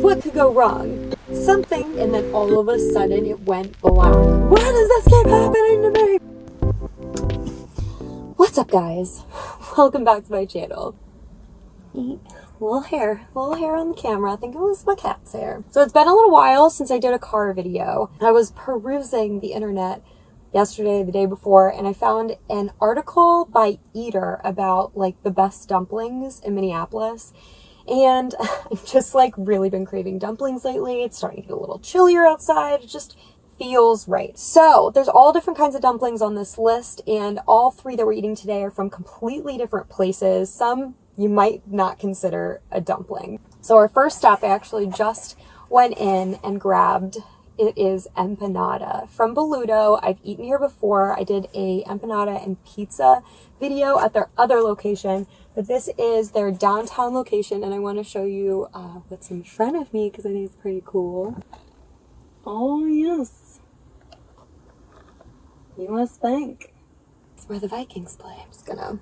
What could go wrong? Something, and then all of a sudden it went black. Why does this keep happening to me? What's up, guys? Welcome back to my channel. Little hair on the camera. I think it was my cat's hair. So it's been a little while since I did a car video. I was perusing the internet yesterday, the day before, and I found an article by Eater about like the best dumplings in Minneapolis. And I've just like really been craving dumplings lately. It's starting to get a little chillier outside. It just feels right. So there's all different kinds of dumplings on this list, and all three that we're eating today are from completely different places. Some you might not consider a dumpling. So our first stop, I actually just went in and grabbed. It is Empanada from Boludo. I've eaten here before. I did a empanada and pizza video at their other location, but this is their downtown location, and I want to show you what's in front of me because I think it's pretty cool. Oh yes, US Bank. It's where the Vikings play. I'm just gonna.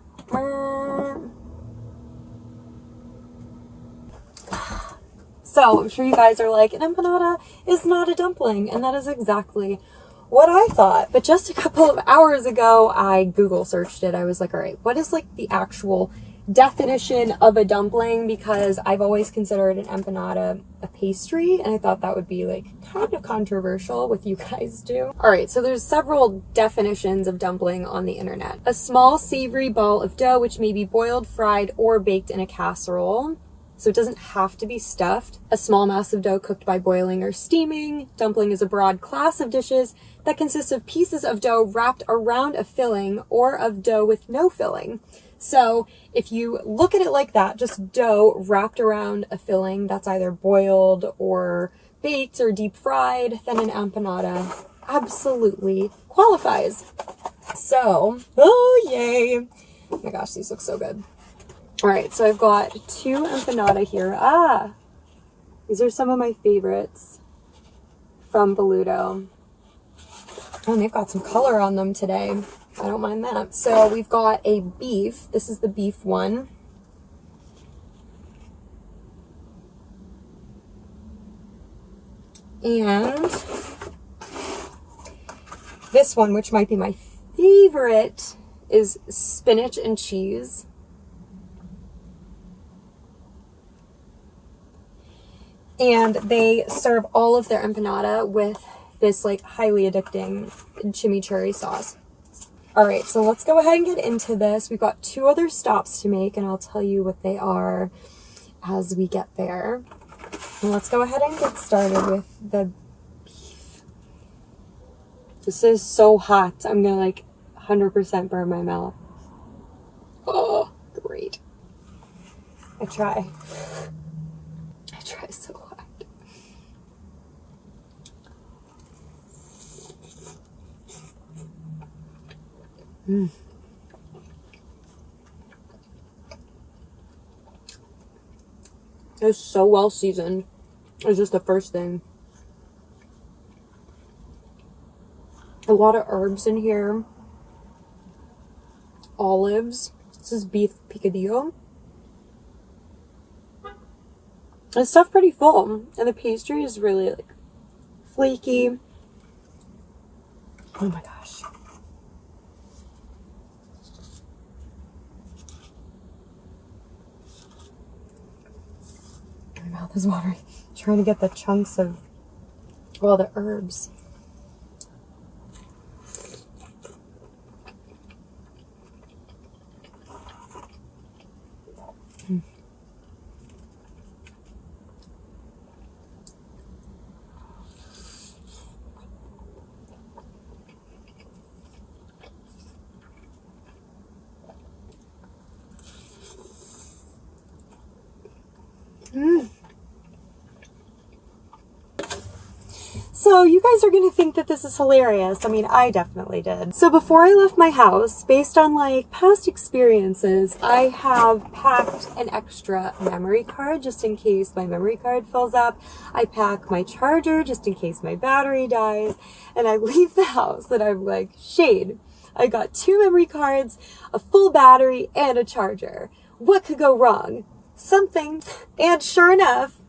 So I'm sure you guys are like, an empanada is not a dumpling, and that is exactly what I thought. But just a couple of hours ago, I Google searched it. I was like, all right, what is like the actual definition of a dumpling? Because I've always considered an empanada a pastry, and I thought that would be like kind of controversial with you guys too. All right, so there's several definitions of dumpling on the internet. A small savory ball of dough which may be boiled, fried, or baked in a casserole. So it doesn't have to be stuffed. A small mass of dough cooked by boiling or steaming. Dumpling is a broad class of dishes that consists of pieces of dough wrapped around a filling or of dough with no filling. So if you look at it like that, just dough wrapped around a filling that's either boiled or baked or deep fried, then an empanada absolutely qualifies. So, oh yay. Oh my gosh, these look so good. All right, so I've got two empanada here. These are some of my favorites from Boludo. Oh, and they've got some color on them today. I don't mind that. So we've got a beef. This is the beef one. And this one, which might be my favorite, is spinach and cheese. And they serve all of their empanada with this like highly addicting chimichurri sauce. All right, so let's go ahead and get into this. We've got two other stops to make, and I'll tell you what they are as we get there. And let's go ahead and get started with the beef. This is so hot. I'm gonna like 100% burn my mouth. Oh, great. I try so hard. It's so well seasoned. It's just the first thing. A lot of herbs in here. Olives. This is beef picadillo. It's stuffed pretty full, and the pastry is really like flaky. Oh my gosh. My mouth is watering. Trying to get the chunks of all the herbs. So you guys are going to think that this is hilarious. I mean, I definitely did. So before I left my house, based on like past experiences, I have packed an extra memory card just in case my memory card fills up. I pack my charger just in case my battery dies. And I leave the house and I'm like, Shade, I got 2 memory cards, a full battery, and a charger. What could go wrong? Something. And sure enough,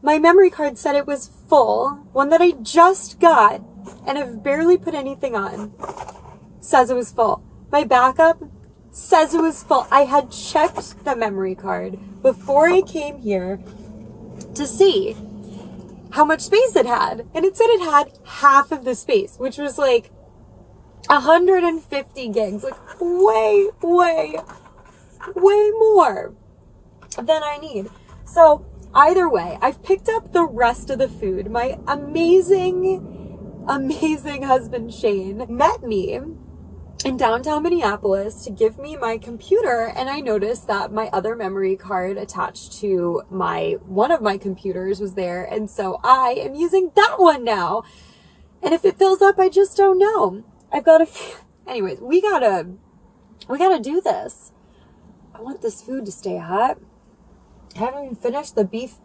my memory card said it was full. One that I just got and have barely put anything on says it was full. My backup says it was full. I had checked the memory card before I came here to see how much space it had. And it said it had half of the space, which was like 150 gigs. Like way more than I need. So either way, I've picked up the rest of the food. My amazing husband Shane met me in downtown Minneapolis to give me my computer, and I noticed that my other memory card attached to one of my computers was there, and so I am using that one now. And if it fills up, I just don't know. I've got anyways, we gotta do this. I want this food to stay hot. I haven't even finished the beef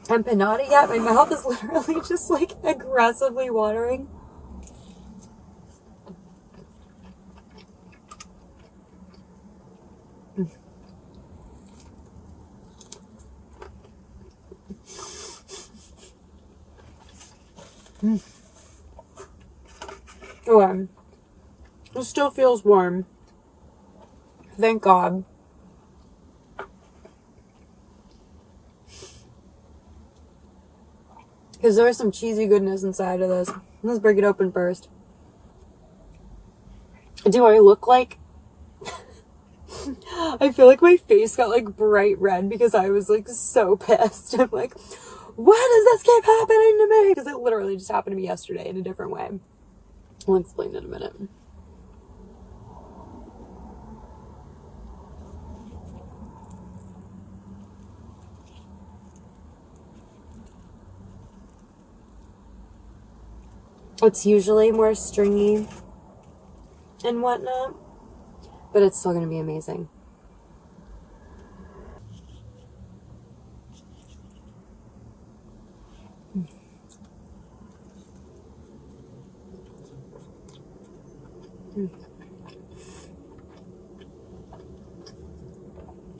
empanada yet. My mouth is literally just like aggressively watering. Okay. It still feels warm. Thank God. Because there's some cheesy goodness inside of this. Let's break it open first. Do I look like... I feel like my face got like bright red because I was like so pissed. I'm like, why does this keep happening to me? Because it literally just happened to me yesterday in a different way. I'll explain in a minute. It's usually more stringy and whatnot, but it's still going to be amazing.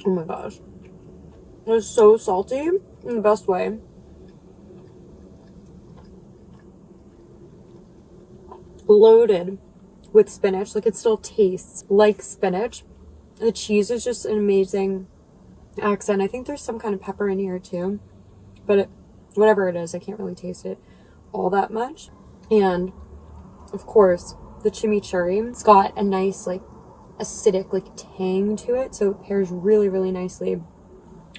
Oh my gosh. It's so salty in the best way. Loaded with spinach. Like, it still tastes like spinach. The cheese is just an amazing accent. I think there's some kind of pepper in here too, but whatever it is, I can't really taste it all that much. And of course, the chimichurri, it's got a nice like acidic like tang to it, so it pairs really, really nicely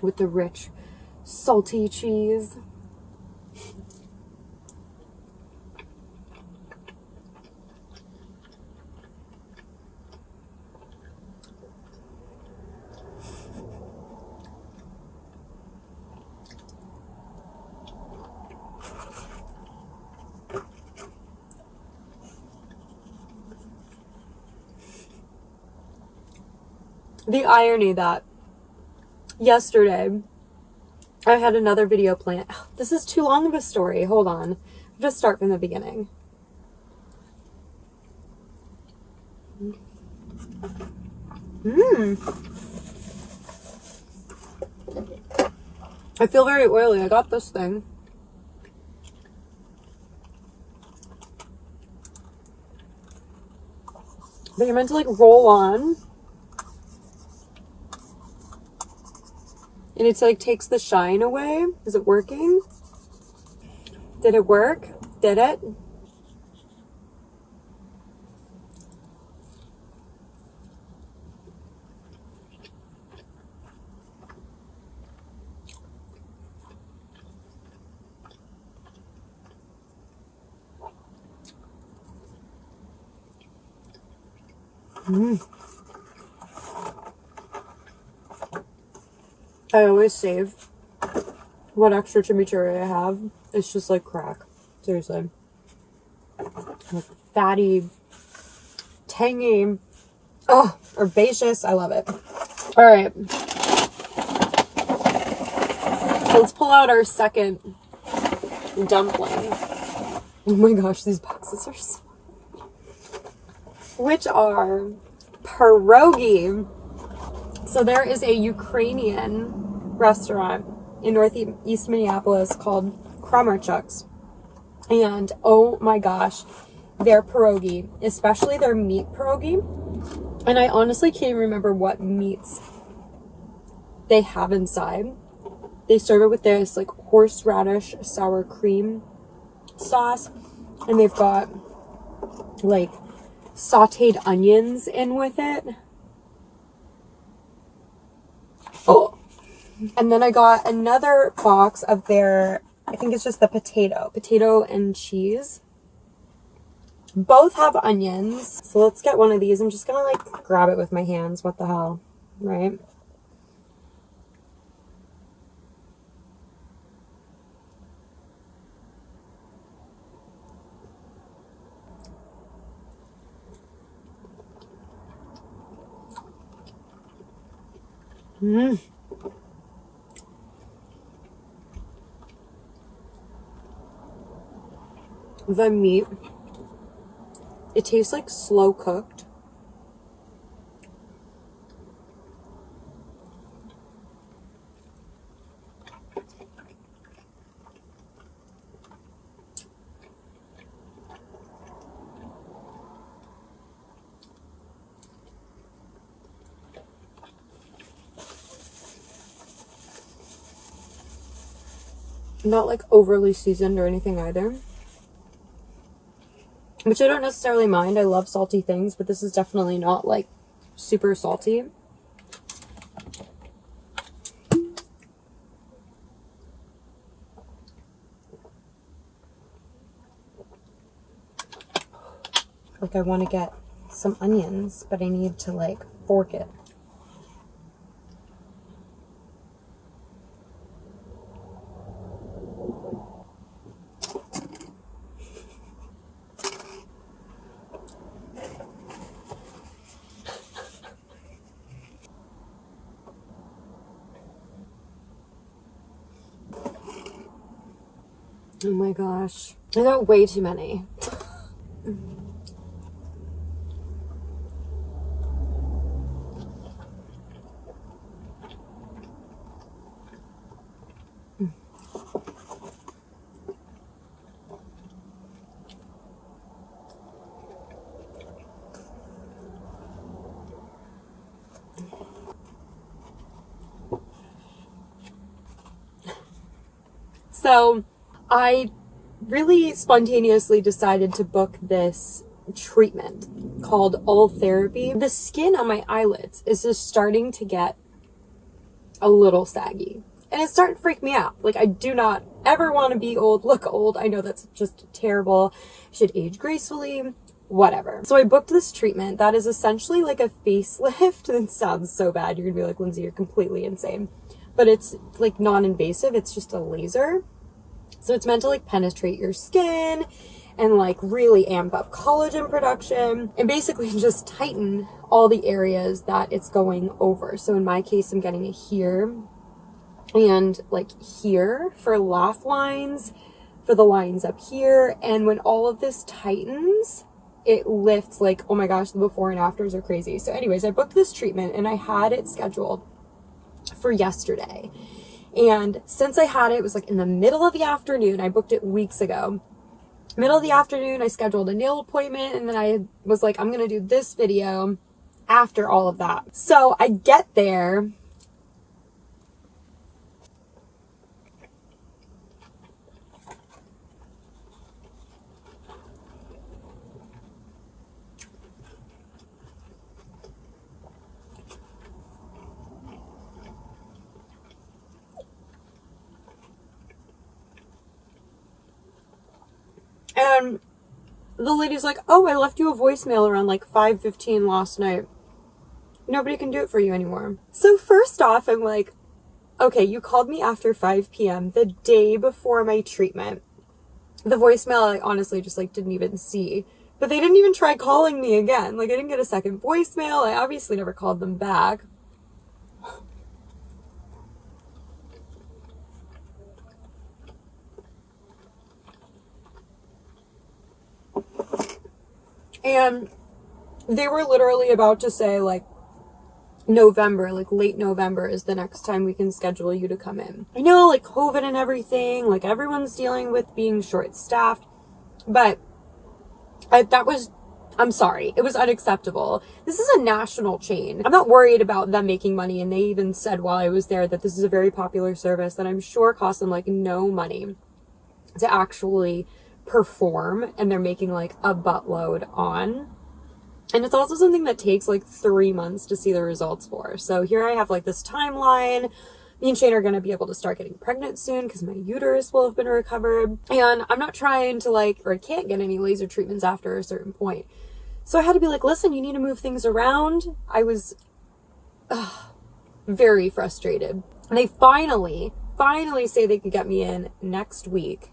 with the rich salty cheese. The irony that yesterday I had another video planned. This is too long of a story. Hold on. I'll just start from the beginning. I feel very oily. I got this thing. But you're meant to like roll on. And it's like takes the shine away. Is it working? Did it work? Did it? I always save what extra chimichurri I have. It's just like crack. Seriously. Like fatty, tangy, herbaceous. I love it. All right. So let's pull out our second dumpling. Oh my gosh, these boxes are so... which are pierogi. So there is a Ukrainian restaurant in northeast Minneapolis called Kramarczuks. And oh my gosh, their pierogi, especially their meat pierogi. And I honestly can't remember what meats they have inside. They serve it with this like horseradish sour cream sauce. And they've got like sauteed onions in with it. Oh, and then I got another box of their, I think it's just the potato and cheese. Both have onions. So let's get one of these. I'm just gonna like grab it with my hands. What the hell, right? The meat, it tastes like slow cooked. Not like overly seasoned or anything either, which I don't necessarily mind. I love salty things, but this is definitely not like super salty. Like I want to get some onions, but I need to like fork it. Oh my gosh. I got way too many. So I really spontaneously decided to book this treatment called All Therapy. The skin on my eyelids is just starting to get a little saggy. And it's starting to freak me out. Like, I do not ever want to be old, look old. I know that's just terrible. I should age gracefully, whatever. So I booked this treatment that is essentially like a facelift. It sounds so bad. You're going to be like, Lindsay, you're completely insane. But it's like non-invasive. It's just a laser. So it's meant to like penetrate your skin and like really amp up collagen production and basically just tighten all the areas that it's going over. So in my case, I'm getting it here and like here for laugh lines, for the lines up here. And when all of this tightens, it lifts. Like, oh my gosh, the before and afters are crazy. So anyways, I booked this treatment and I had it scheduled for yesterday. And since I had it, it was like in the middle of the afternoon. I booked it weeks ago. Middle of the afternoon, I scheduled a nail appointment, and then I was like, I'm going to do this video after all of that. So I get there. And the lady's like, oh, I left you a voicemail around like 5:15 last night. Nobody can do it for you anymore. So first off, I'm like, okay, you called me after 5 p.m. the day before my treatment. The voicemail I honestly just like didn't even see. But they didn't even try calling me again. Like I didn't get a second voicemail. I obviously never called them back. And they were literally about to say, like, November, like late November is the next time we can schedule you to come in. I know, like, COVID and everything, like, everyone's dealing with being short-staffed, but I'm sorry, it was unacceptable. This is a national chain. I'm not worried about them making money, and they even said while I was there that this is a very popular service that I'm sure costs them, like, no money to actually perform, and they're making, like, a buttload on. And it's also something that takes, like, 3 months to see the results for. So here I have, like, this timeline. Me and Shane are going to be able to start getting pregnant soon because my uterus will have been recovered. And I'm not trying to, like, or I can't get any laser treatments after a certain point. So I had to be like, listen, you need to move things around. I was very frustrated. And they finally say they could get me in next week.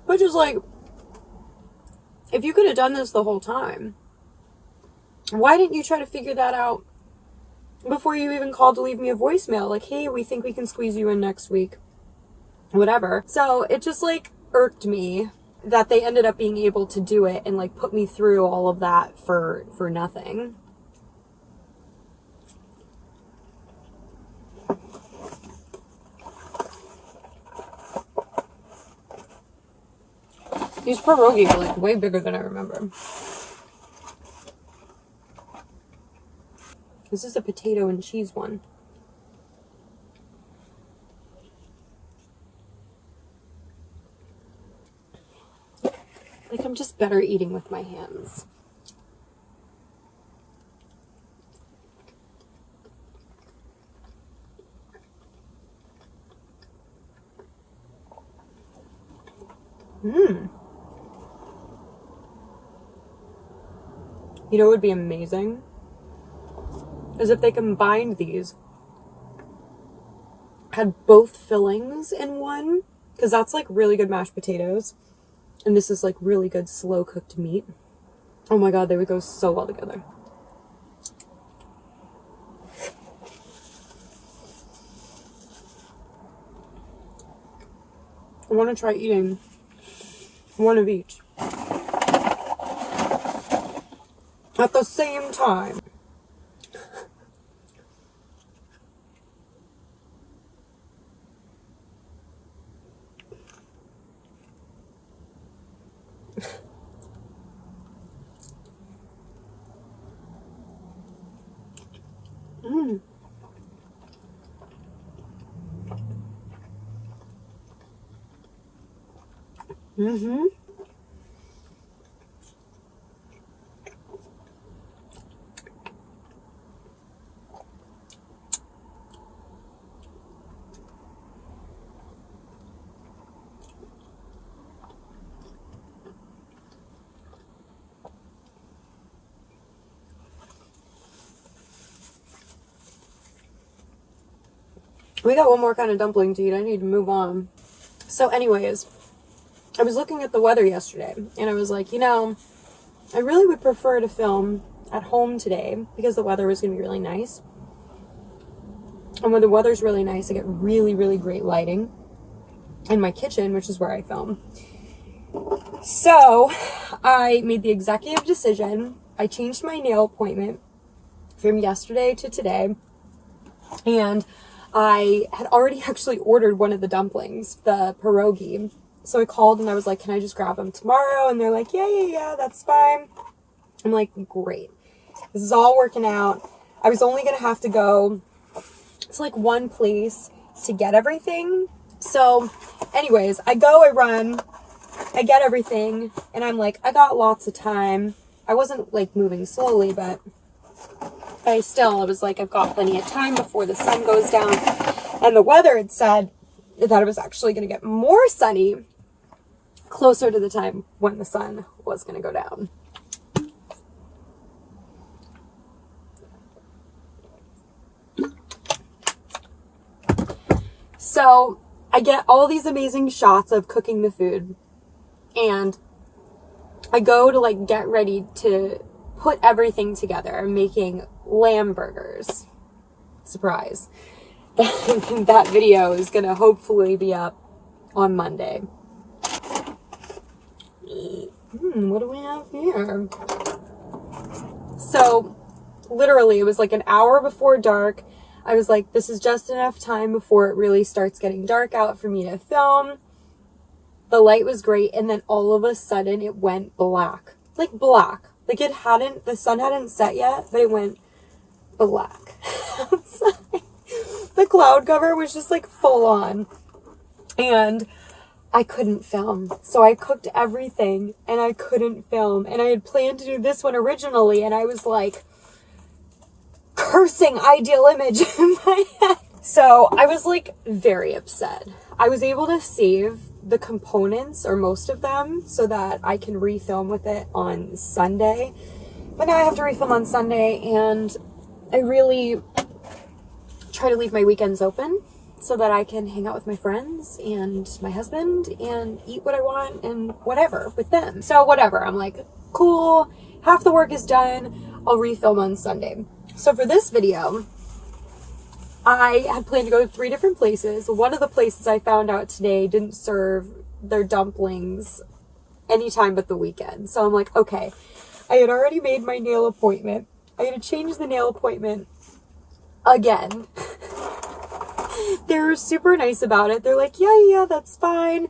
Which is like, if you could have done this the whole time, why didn't you try to figure that out before you even called to leave me a voicemail? Like, hey, we think we can squeeze you in next week. Whatever. So it just, like, irked me that they ended up being able to do it and, like, put me through all of that for nothing. These pierogi are, like, way bigger than I remember. This is a potato and cheese one. Like, I'm just better eating with my hands. You know what would be amazing? Is if they combined these, had both fillings in one, because that's, like, really good mashed potatoes, and this is, like, really good slow cooked meat. Oh my god, they would go so well together. I want to try eating one of each at the same time. We got one more kind of dumpling to eat. I need to move on. So anyways, I was looking at the weather yesterday, and I was like, you know, I really would prefer to film at home today because the weather was going to be really nice. And when the weather's really nice, I get really, really great lighting in my kitchen, which is where I film. So I made the executive decision. I changed my nail appointment from yesterday to today, and I had already actually ordered one of the dumplings, the pierogi. So I called and I was like, can I just grab them tomorrow? And they're like, yeah, that's fine. I'm like, great. This is all working out. I was only going to have to go to, like, one place to get everything. So anyways, I go, I run, I get everything, and I'm like, I got lots of time. I wasn't, like, moving slowly, but I was like, I've got plenty of time before the sun goes down. And the weather had said that it was actually going to get more sunny closer to the time when the sun was going to go down. So I get all these amazing shots of cooking the food, and I go to, like, get ready to put everything together. I'm making lamb burgers. Surprise. That video is going to hopefully be up on Monday. What do we have here? So, literally, it was like an hour before dark. I was like, this is just enough time before it really starts getting dark out for me to film. The light was great, and then all of a sudden it went black. Like black. Like the sun hadn't set yet, but it went black. The cloud cover was just like full on. And I couldn't film. So I cooked everything and I couldn't film. And I had planned to do this one originally, and I was like cursing Ideal Image in my head. So I was like very upset. I was able to save the components, or most of them, so that I can refilm with it on Sunday. But now I have to refilm on Sunday, and I really try to leave my weekends open so that I can hang out with my friends and my husband and eat what I want and whatever with them. So whatever, I'm like, cool, half the work is done, I'll refilm on Sunday. So for this video, I had planned to go to 3 different places. One of the places I found out today didn't serve their dumplings anytime but the weekend. So I'm like, okay, I had already made my nail appointment. I had to change the nail appointment again. They were super nice about it. They're like, yeah, that's fine.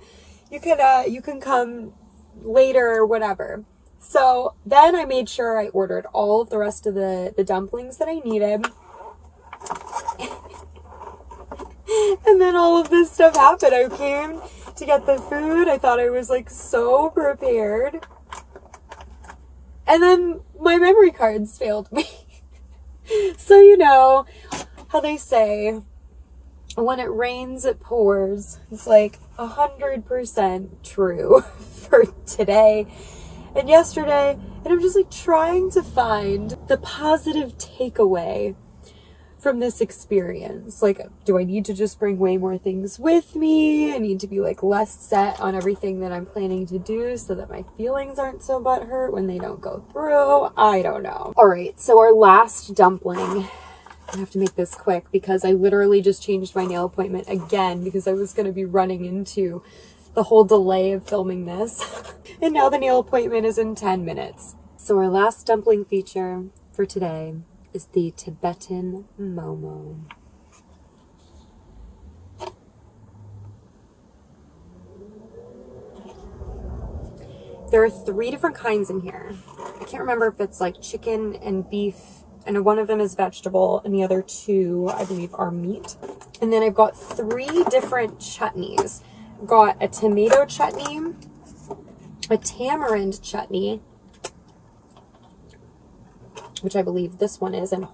You can come later or whatever. So then I made sure I ordered all of the rest of the dumplings that I needed. And then all of this stuff happened. I came to get the food. I thought I was like so prepared. And then my memory cards failed me. So you know how they say, when it rains, it pours. It's like 100% true for today and yesterday. And I'm just like trying to find the positive takeaway from this experience. Like, do I need to just bring way more things with me? I need to be like less set on everything that I'm planning to do so that my feelings aren't so butthurt when they don't go through. I don't know. All right, so our last dumpling, I have to make this quick because I literally just changed my nail appointment again because I was going to be running into the whole delay of filming this. And now the nail appointment is in 10 minutes. So our last dumpling feature for today is the Tibetan Momo. There are 3 different kinds in here. I can't remember if it's like chicken and beef, and one of them is vegetable, and the other 2, I believe, are meat. And then I've got 3 different chutneys. I've got a tomato chutney, a tamarind chutney, which I believe this one is, and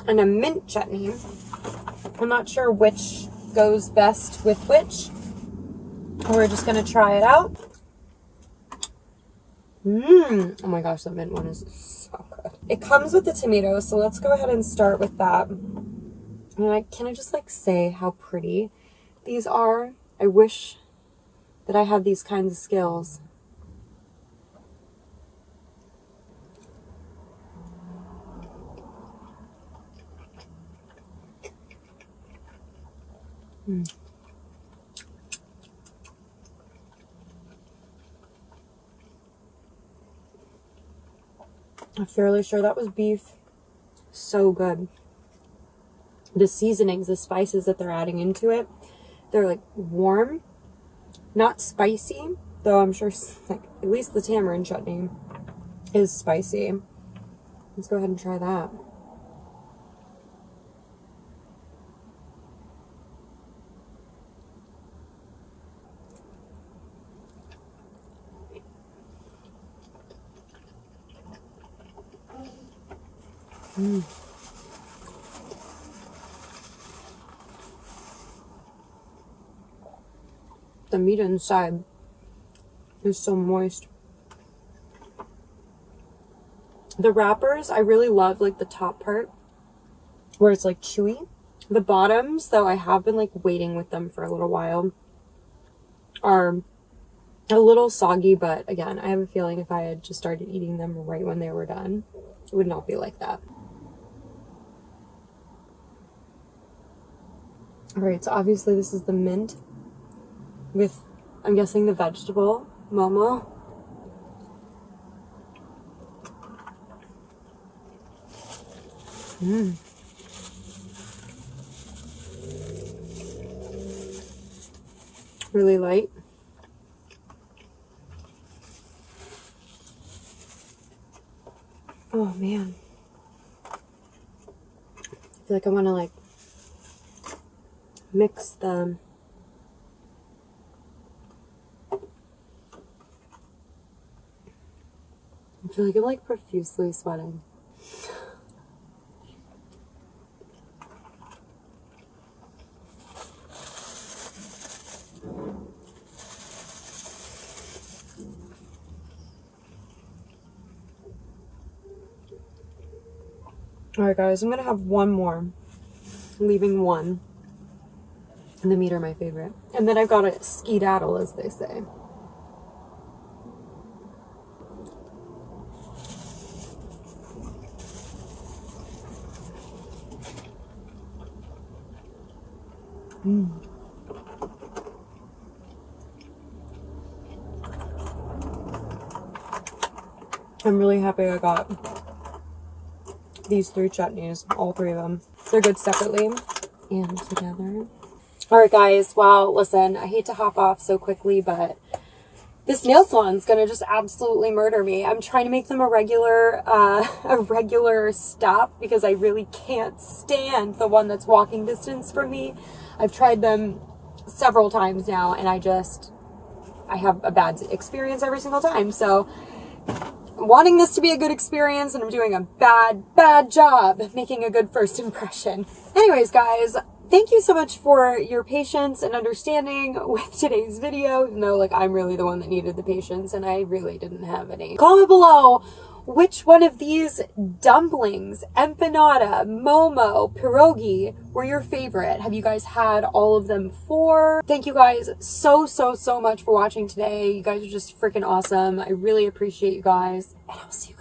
a mint chutney. I'm not sure which goes best with which. We're just going to try it out. Oh my gosh, the mint one is so good. It comes with the tomatoes, so let's go ahead and start with that. And can I just like say how pretty these are? I wish that I had these kinds of skills. I'm fairly sure that was beef. So good. The seasonings, the spices that they're adding into it, they're like warm, not spicy, though I'm sure like at least the tamarind chutney is spicy. Let's go ahead and try that. The meat inside is so moist. The wrappers, I really love like the top part where it's like chewy. The bottoms, though I have been like waiting with them for a little while, are a little soggy, but again, I have a feeling if I had just started eating them right when they were done, It would not be like that. Alright, so obviously this is the mint with, I'm guessing, the vegetable, Momo. Really light. Oh man. I feel like I want to like mix them. I feel like I'm like profusely sweating. Alright guys, I'm gonna have one more. Leaving one. And the meat are my favorite. And then I've got a skedaddle, as they say. I'm really happy I got these 3 chutneys, all 3 of them. They're good separately and together. Alright guys, well listen, I hate to hop off so quickly, but this nail salon's gonna just absolutely murder me. I'm trying to make them a regular stop because I really can't stand the one that's walking distance from me. I've tried them several times now and I have a bad experience every single time. So I'm wanting this to be a good experience and I'm doing a bad job making a good first impression. Anyways guys, thank you so much for your patience and understanding with today's video, even though like I'm really the one that needed the patience and I really didn't have any. Comment below which one of these dumplings, empanada, momo, pierogi were your favorite. Have you guys had all of them before? Thank you guys so much for watching today. You guys are just freaking awesome. I really appreciate you guys, and I'll see you